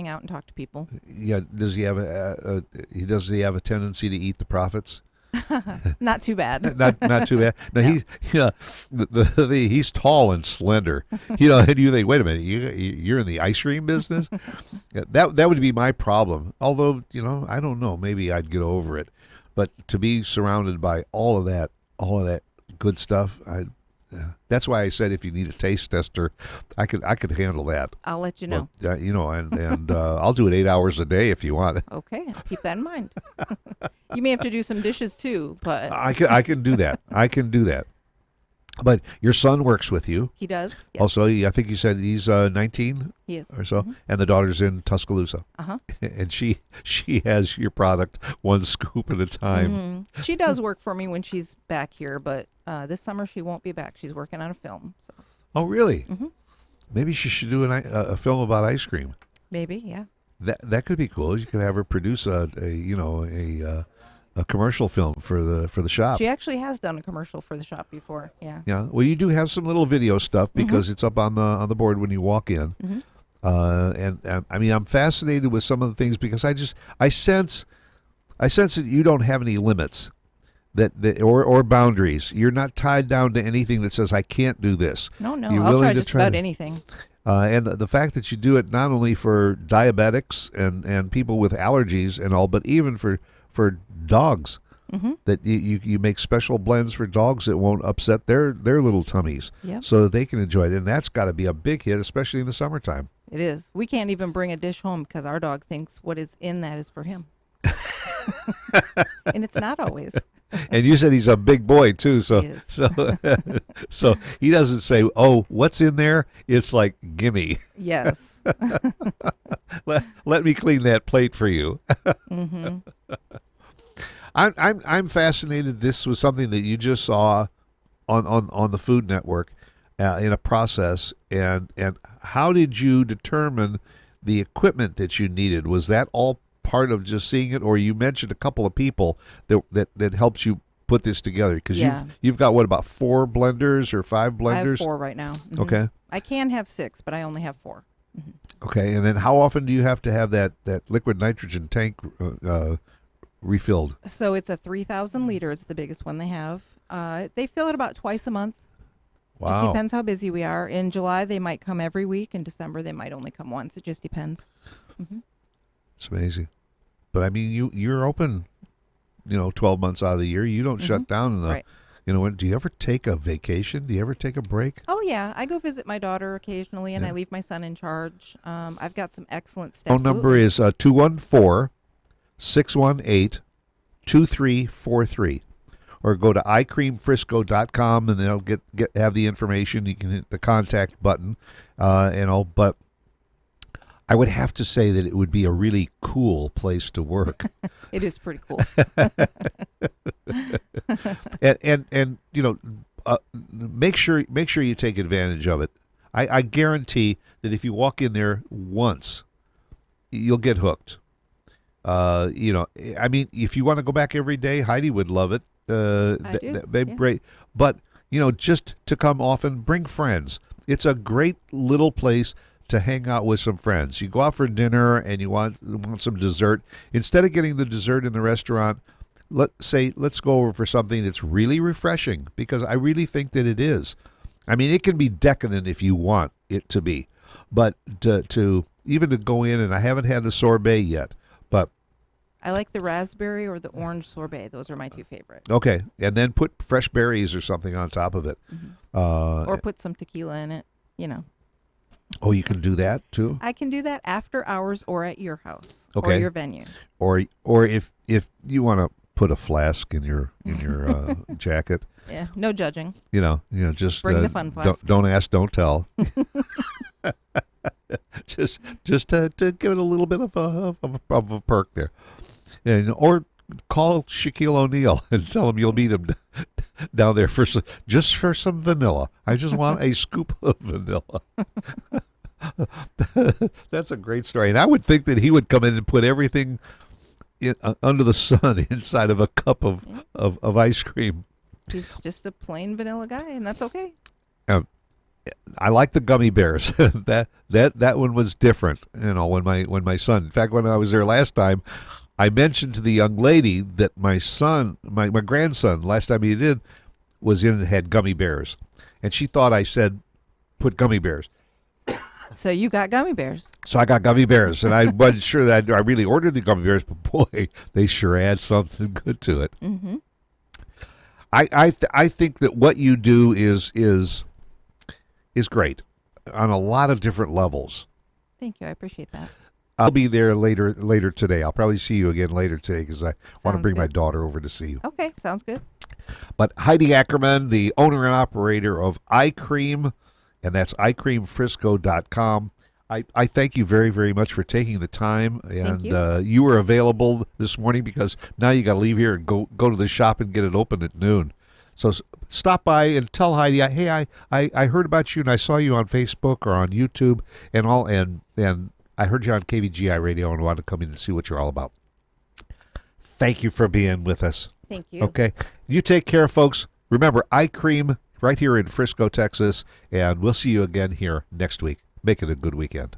hang out and talk to people. Yeah. Does he have does he have a tendency to eat the profits? Not too bad. Not too bad. No, No. He's tall and slender. And you think, wait a minute, you're in the ice cream business? That would be my problem. Although, I don't know, maybe I'd get over it. But to be surrounded by all of that good stuff, that's why I said if you need a taste tester, I could handle that. I'll let you know. But, and I'll do it 8 hours a day if you want. Okay, keep that in mind. You may have to do some dishes too, but I can do that. I can do that. But your son works with you. he does. Yes. Also, I think you said he's 19 He is. or so, and the daughter's in Tuscaloosa. Uh-huh. And she has your product one scoop at a time. Mm-hmm. She does work for me when she's back here, but this summer she won't be back. She's working on a film. So Oh, really? Mm-hmm. Maybe she should do a film about ice cream. maybe, yeah. That could be cool. You could have her produce a commercial film for the shop. She actually has done a commercial for the shop before. Yeah. Yeah. Well, you do have some little video stuff because it's up on the board when you walk in. Mm-hmm. And I mean, I'm fascinated with some of the things because I sense that you don't have any limits or boundaries. You're not tied down to anything that says I can't do this. No, You're I'll willing try to just about to- anything. And the fact that you do it not only for diabetics and people with allergies and all, but even for dogs. Mm-hmm. That you make special blends for dogs that won't upset their little tummies, Yep. so that they can enjoy it. And that's got to be a big hit, especially in the summertime. It is. We can't even bring a dish home because our dog thinks what is in that is for him. And it's not always. And you said he's a big boy too, so He is. so he doesn't say, "Oh, what's in there?" It's like, "Gimme, Yes. let me clean that plate for you." Mm-hmm. I'm fascinated. This was something that you just saw on the Food Network in a process, and how did you determine the equipment that you needed? Was that all part of just seeing it, or you mentioned a couple of people that helped you put this together? Because Yeah. you've got what, about 4 blenders or 5 blenders? I have 4 right now. Mhm. Okay. I can have 6, but I only have 4. Okay, and then how often do you have to have that liquid nitrogen tank refilled? So it's a 3,000 liter. It's the biggest one they have. They fill it about twice a month. Just Wow. depends how busy we are. In July, they might come every week. In December, they might only come once. It just depends. Mm-hmm. It's amazing. But I mean, you're open, 12 months out of the year. You don't shut down in the, Right. Do you ever take a vacation? Do you ever take a break? Oh, yeah. I go visit my daughter occasionally, and Yeah. I leave my son in charge. I've got some excellent Phone steps. number is 214-618-2343. Or go to iCreamFrisco.com and they'll have the information. You can hit the contact button and all. But I would have to say that it would be a really cool place to work. It is pretty cool. and make sure you take advantage of it. I guarantee that if you walk in there once, you'll get hooked. I mean, if you want to go back every day, Heidi would love it. I do, yeah. Great. But just to come often, bring friends. It's a great little place to hang out with some friends. You go out for dinner and you want some dessert. Instead of getting the dessert in the restaurant, let's go over for something that's really refreshing, because I really think that it is. I mean, it can be decadent if you want it to be, but to go in, and I haven't had the sorbet yet, but I like the raspberry or the orange sorbet. Those are my 2 favorite. okay, and then put fresh berries or something on top of it. Or put some tequila in it. Oh, you can do that too? I can do that after hours or at your house or Okay. your venue. Or if you want to put a flask in your jacket, Yeah, no judging. just Bring the fun flask. Don't ask, don't tell. just to give it a little bit of a perk there, or call Shaquille O'Neal and tell him you'll meet him down there for some vanilla. I just want a scoop of vanilla. That's a great story, and I would think that he would come in and put everything under the sun inside of a cup of ice cream. He's just a plain vanilla guy, and that's okay. I like the gummy bears. that one was different. When my son, in fact, when I was there last time, I mentioned to the young lady that my son, my grandson, last time he did was in and had gummy bears, and she thought I said put gummy bears. So you got gummy bears. So I got gummy bears, and I wasn't sure that I really ordered the gummy bears, but boy, they sure add something good to it. Mm-hmm. I think that what you do is great on a lot of different levels. Thank you. I appreciate that. I'll be there later today. I'll probably see you again later today because I want to Sounds bring my good. daughter over to see you. Okay, sounds good. But Heidi Ackerman, the owner and operator of iCream, and that's iCreamFrisco.com. I thank you very, very much for taking the time. And you were available this morning because now you got to leave here and go to the shop and get it open at noon. So stop by and tell Heidi, hey, I heard about you and I saw you on Facebook or on YouTube and all, and I heard you on KVGI Radio and wanted to come in and see what you're all about. Thank you for being with us. Thank you. Okay. You take care, folks. Remember, iCream right here in Frisco, Texas, and we'll see you again here next week. Make it a good weekend.